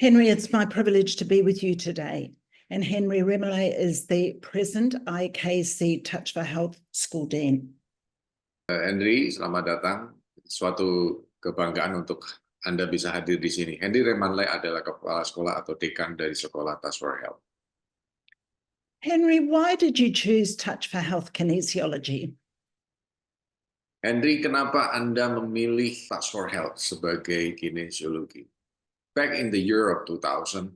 Henry, it's my privilege to be with you today. And Henry Remele is the present IKC Touch for Health School Dean. Henry, selamat datang. Suatu kebanggaan untuk Anda bisa hadir di sini. Henry Remanlay adalah kepala sekolah atau dekan dari sekolah Touch for Health. Henry, why did you choose Touch for Health Kinesiology? Henry, kenapa Anda memilih Touch for Health sebagai kinesiologi? Back in the year of 2000,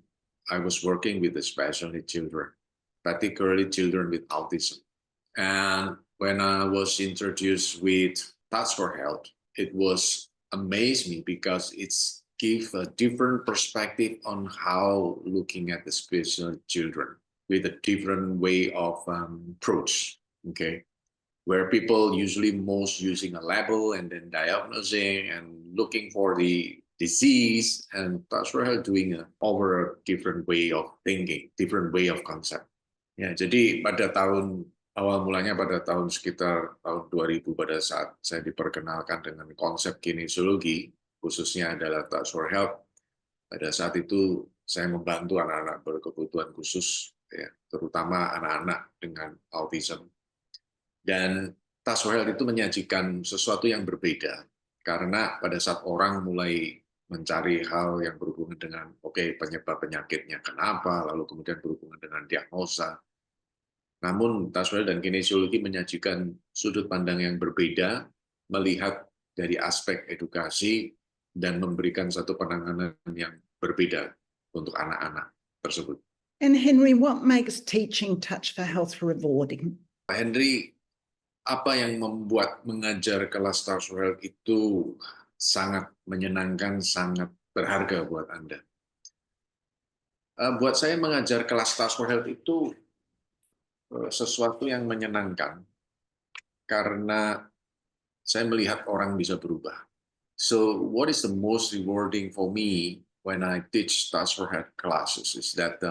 I was working with the special needs children, particularly children with autism. And when I was introduced with Touch for Health, it was amazed me because it's give a different perspective on how looking at the special children with a different way of approach, okay? Where people usually most using a label and then diagnosing and looking for the disease, and Touch for Health doing over a different way of thinking, different way of concept. Ya, jadi pada awal mulanya pada tahun sekitar tahun 2000 pada saat saya diperkenalkan dengan konsep kinesiologi, khususnya adalah Touch for Health. Pada saat itu saya membantu anak-anak berkebutuhan khusus, ya, terutama anak-anak dengan autism. Dan Touch for Health itu menyajikan sesuatu yang berbeda, karena pada saat orang mulai mencari hal yang berhubungan dengan penyebab penyakitnya kenapa, lalu kemudian berhubungan dengan diagnosa. Namun Touch for Health dan kinesiologi menyajikan sudut pandang yang berbeda, melihat dari aspek edukasi dan memberikan satu penanganan yang berbeda untuk anak-anak tersebut. And Henry, what makes teaching Touch for Health rewarding? Henry, apa yang membuat mengajar kelas Touch for Health itu sangat menyenangkan, sangat berharga buat Anda? Buat saya mengajar kelas Touch for Health itu sesuatu yang menyenangkan karena saya melihat orang bisa berubah. So what is the most rewarding for me when I teach Touch for Health classes is that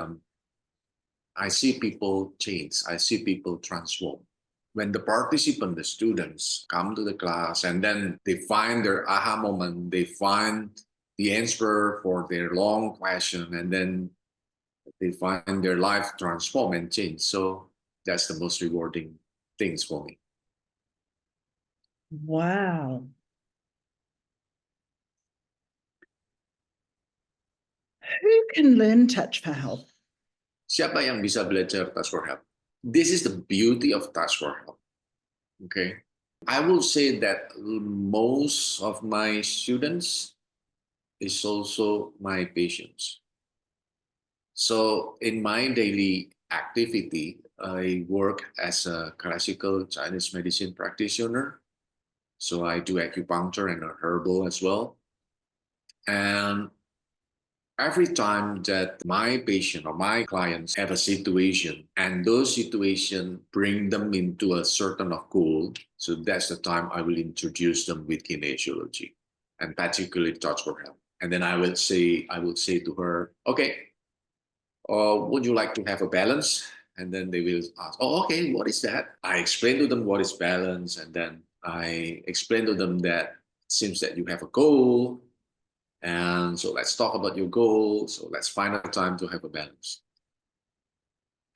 I see people change, I see people transform. When the participant, the students, come to the class and then they find their aha moment, they find the answer for their long question, and then they find their life transform and change. So that's the most rewarding things for me. Wow. Who can learn Touch for Health? Siapa yang bisa belajar Touch for Health? This is the beauty of Touch for Health. Okay, I will say that most of my students is also my patients. So in my daily activity, I work as a classical Chinese medicine practitioner. So I do acupuncture and herbal as well. And every time that my patient or my clients have a situation and those situations bring them into a certain of goal, so that's the time I will introduce them with kinesiology and particularly Touch for Health. And then I will say to her, okay, would you like to have a balance? And then they will ask, oh, okay, what is that? I explain to them what is balance, and then I explain to them that it seems that you have a goal. And so let's talk about your goals. So let's find a time to have a balance.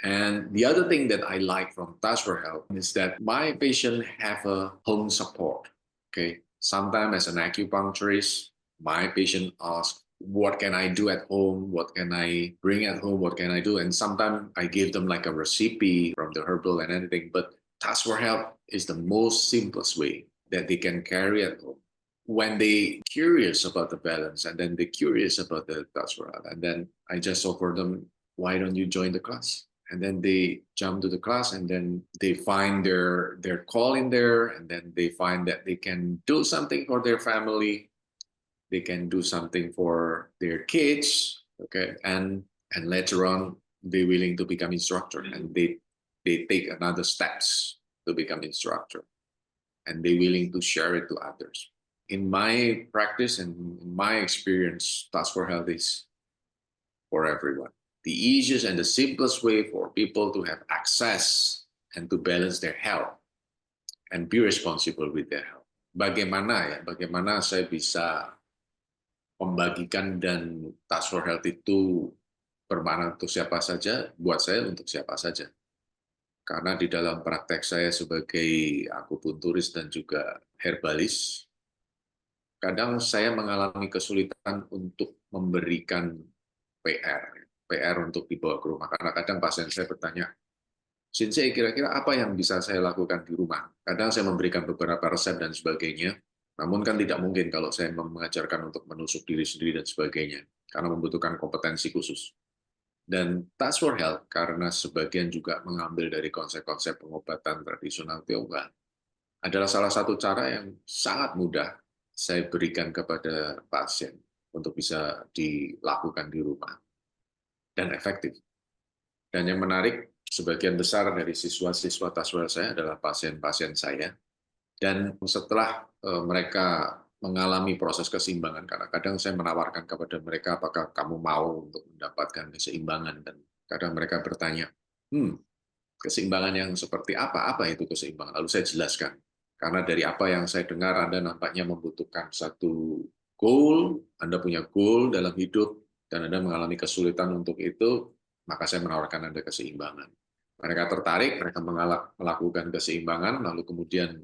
And the other thing that I like from Touch for Health is that my patient have a home support. Okay, sometimes as an acupuncturist, my patient asks, what can I do at home? What can I bring at home? What can I do? And sometimes I give them like a recipe from the herbal and anything. But Touch for Health is the most simplest way that they can carry at home. When they curious about the balance and then they're curious about the Touch for Health, and then I just offer them, why don't you join the class? And then they jump to the class and then they find their call in there, and then they find that they can do something for their family, they can do something for their kids, okay, and later on they're willing to become instructor, and they take another steps to become instructor, and they're willing to share it to others. In my practice and in my experience, Touch for Health is for everyone. The easiest and the simplest way for people to have access and to balance their health and be responsible with their health. Bagaimana saya bisa membagikan dan Touch for Health itu bermakna untuk siapa saja, buat saya untuk siapa saja. Karena di dalam praktek saya sebagai akupunturis dan juga herbalis, kadang saya mengalami kesulitan untuk memberikan PR untuk dibawa ke rumah. Karena kadang pasien saya bertanya, Sensei, kira-kira apa yang bisa saya lakukan di rumah? Kadang saya memberikan beberapa resep dan sebagainya, namun kan tidak mungkin kalau saya mengajarkan untuk menusuk diri sendiri dan sebagainya, karena membutuhkan kompetensi khusus. Dan Touch for Health, karena sebagian juga mengambil dari konsep-konsep pengobatan tradisional Tionghoa, adalah salah satu cara yang sangat mudah saya berikan kepada pasien untuk bisa dilakukan di rumah dan efektif. Dan yang menarik, sebagian besar dari siswa-siswa Taswel saya adalah pasien-pasien saya. Dan setelah mereka mengalami proses keseimbangan, karena kadang saya menawarkan kepada mereka, apakah kamu mau untuk mendapatkan keseimbangan? Dan kadang mereka bertanya, keseimbangan yang seperti apa? Apa itu keseimbangan? Lalu saya jelaskan. Karena dari apa yang saya dengar, Anda nampaknya membutuhkan satu goal, Anda punya goal dalam hidup, dan Anda mengalami kesulitan untuk itu, maka saya menawarkan Anda keseimbangan. Mereka tertarik, mereka melakukan keseimbangan, lalu kemudian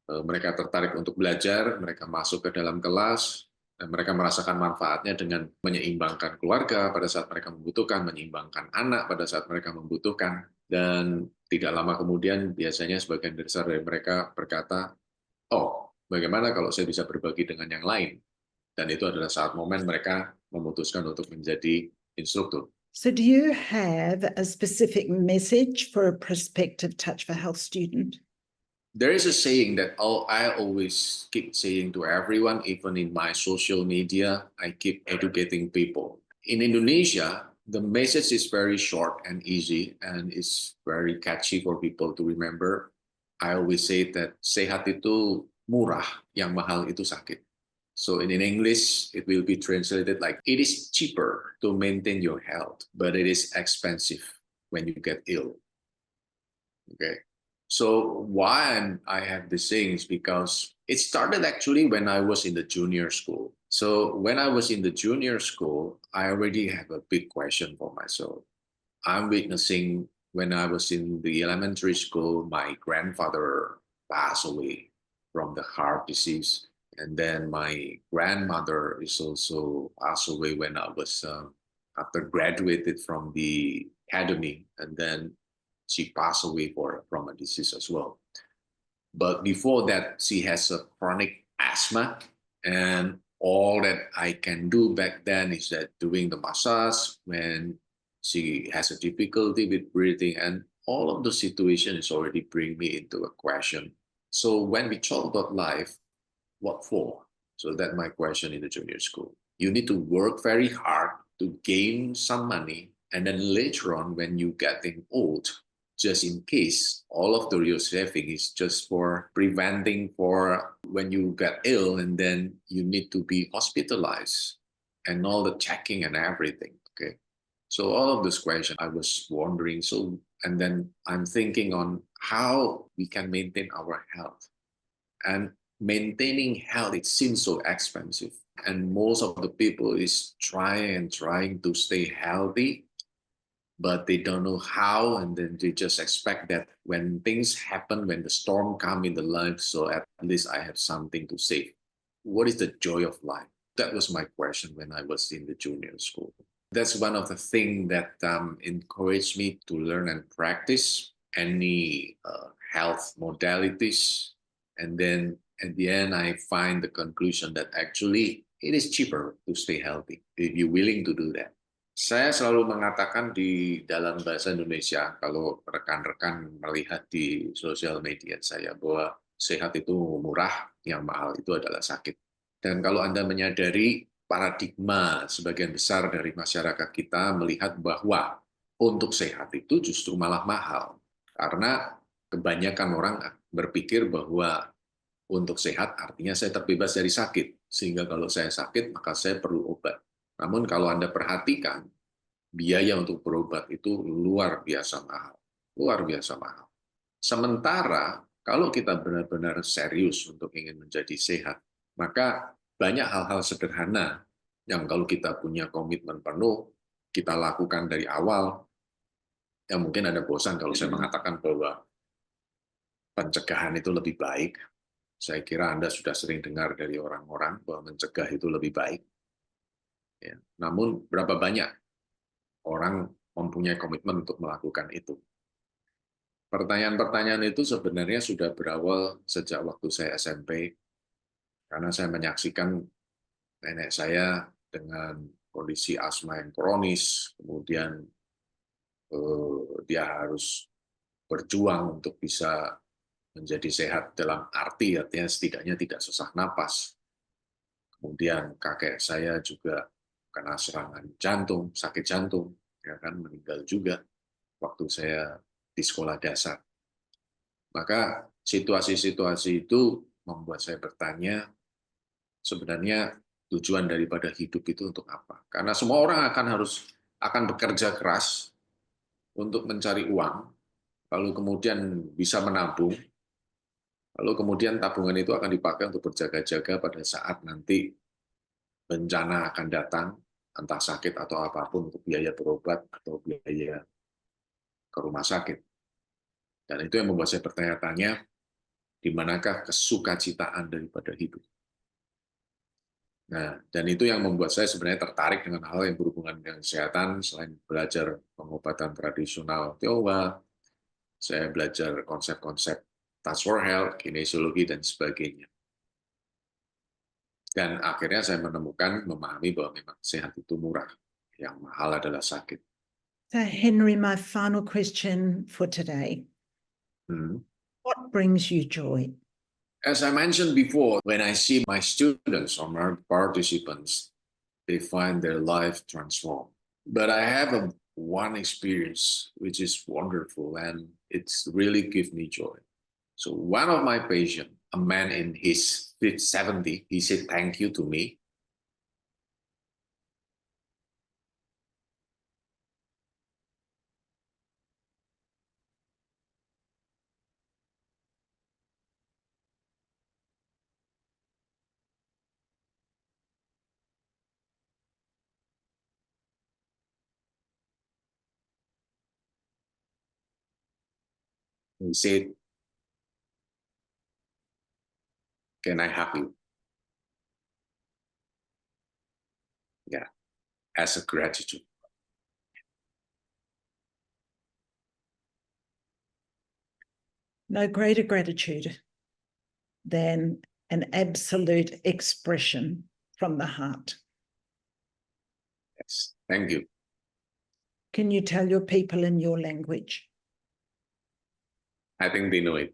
mereka tertarik untuk belajar, mereka masuk ke dalam kelas, dan mereka merasakan manfaatnya dengan menyeimbangkan keluarga pada saat mereka membutuhkan, menyeimbangkan anak pada saat mereka membutuhkan, dan tidak lama kemudian biasanya sebagian besar dari mereka berkata, oh, bagaimana kalau saya bisa berbagi dengan yang lain? Dan itu adalah saat momen mereka memutuskan untuk menjadi instruktur. So do you have a specific message for a prospective Touch for Health student? There is a saying that I always keep saying to everyone, even in my social media, I keep educating people. In Indonesia, the message is very short and easy, and it's very catchy for people to remember. I always say that sehat itu murah, yang mahal itu sakit. So in English, it will be translated like, it is cheaper to maintain your health, but it is expensive when you get ill. Okay. So why I have this saying is because it started actually when I was in the junior school. So when I was in the junior school, I already have a big question for myself. I'm witnessing when I was in the elementary school, my grandfather passed away from the heart disease. And then my grandmother is also passed away when I was after graduated from the academy. And then she passed away from a disease as well. But before that, she has a chronic asthma, and all that I can do back then is that doing the massage when she has a difficulty with breathing, and all of the situation is already bring me into a question. So when we talk about life, what for? So that's my question in the junior school. You need to work very hard to gain some money, and then later on, when you getting old, just in case, all of the real saving is just for preventing for when you get ill and then you need to be hospitalized and all the checking and everything. Okay. So all of this question I was wondering. So, and then I'm thinking on how we can maintain our health. And maintaining health, it seems so expensive. And most of the people is trying to stay healthy, but they don't know how, and then they just expect that when things happen, when the storm come in the life, so at least I have something to save. What is the joy of life? That was my question when I was in the junior school. That's one of the things that encouraged me to learn and practice any health modalities. And then at the end, I find the conclusion that actually it is cheaper to stay healthy if you're willing to do that. Saya selalu mengatakan di dalam bahasa Indonesia, kalau rekan-rekan melihat di sosial media saya, bahwa sehat itu murah, yang mahal itu adalah sakit. Dan kalau Anda menyadari paradigma sebagian besar dari masyarakat kita melihat bahwa untuk sehat itu justru malah mahal. Karena kebanyakan orang berpikir bahwa untuk sehat artinya saya terbebas dari sakit. Sehingga kalau saya sakit, maka saya perlu obat. Namun kalau Anda perhatikan, biaya untuk berobat itu luar biasa mahal. Luar biasa mahal. Sementara kalau kita benar-benar serius untuk ingin menjadi sehat, maka banyak hal-hal sederhana yang kalau kita punya komitmen penuh, kita lakukan dari awal, ya mungkin ada bosan kalau saya mengatakan bahwa pencegahan itu lebih baik. Saya kira Anda sudah sering dengar dari orang-orang bahwa mencegah itu lebih baik. Ya. Namun berapa banyak orang mempunyai komitmen untuk melakukan itu? Pertanyaan-pertanyaan itu sebenarnya sudah berawal sejak waktu saya SMP, karena saya menyaksikan nenek saya dengan kondisi asma yang kronis, kemudian dia harus berjuang untuk bisa menjadi sehat dalam artinya setidaknya tidak sesak napas. Kemudian kakek saya juga kena serangan jantung, sakit jantung, ya kan, meninggal juga waktu saya di sekolah dasar. Maka situasi-situasi itu membuat saya bertanya, sebenarnya tujuan daripada hidup itu untuk apa? Karena semua orang akan bekerja keras untuk mencari uang, lalu kemudian bisa menabung, lalu kemudian tabungan itu akan dipakai untuk berjaga-jaga pada saat nanti bencana akan datang, entah sakit atau apapun, untuk biaya berobat atau biaya ke rumah sakit. Dan itu yang membuat saya bertanya-tanya, di manakah kesukacitaan daripada hidup? Nah, dan itu yang membuat saya sebenarnya tertarik dengan hal yang berhubungan dengan kesehatan. Selain belajar pengobatan tradisional Tionghoa, saya belajar konsep-konsep Touch for Health, kinesiologi, dan sebagainya. Dan akhirnya saya memahami bahwa memang sehat itu murah. Yang mahal adalah sakit. So, Henry, my final question for today. What brings you joy? As I mentioned before, when I see my students or my participants, they find their life transformed. But I have one experience which is wonderful, and it's really gives me joy. So one of my patients, a man in his 70, he said thank you to me. He said, can I help you? Yeah, as a gratitude. No greater gratitude than an absolute expression from the heart. Yes, thank you. Can you tell your people in your language? I think they know it.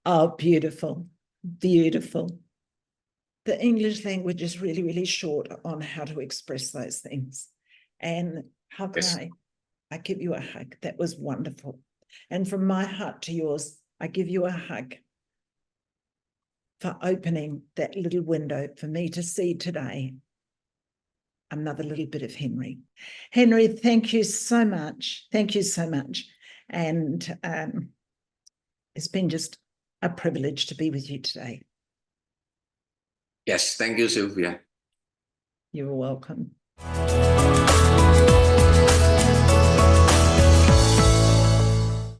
Oh, beautiful, beautiful. The English language is really, really short on how to express those things. And how can Yes. I give you a hug? That was wonderful. And from my heart to yours, I give you a hug for opening that little window for me to see today another little bit of Henry. Henry, thank you so much. Thank you so much. And it's been just a privilege to be with you today. Yes, thank you, Sylvia. You're welcome.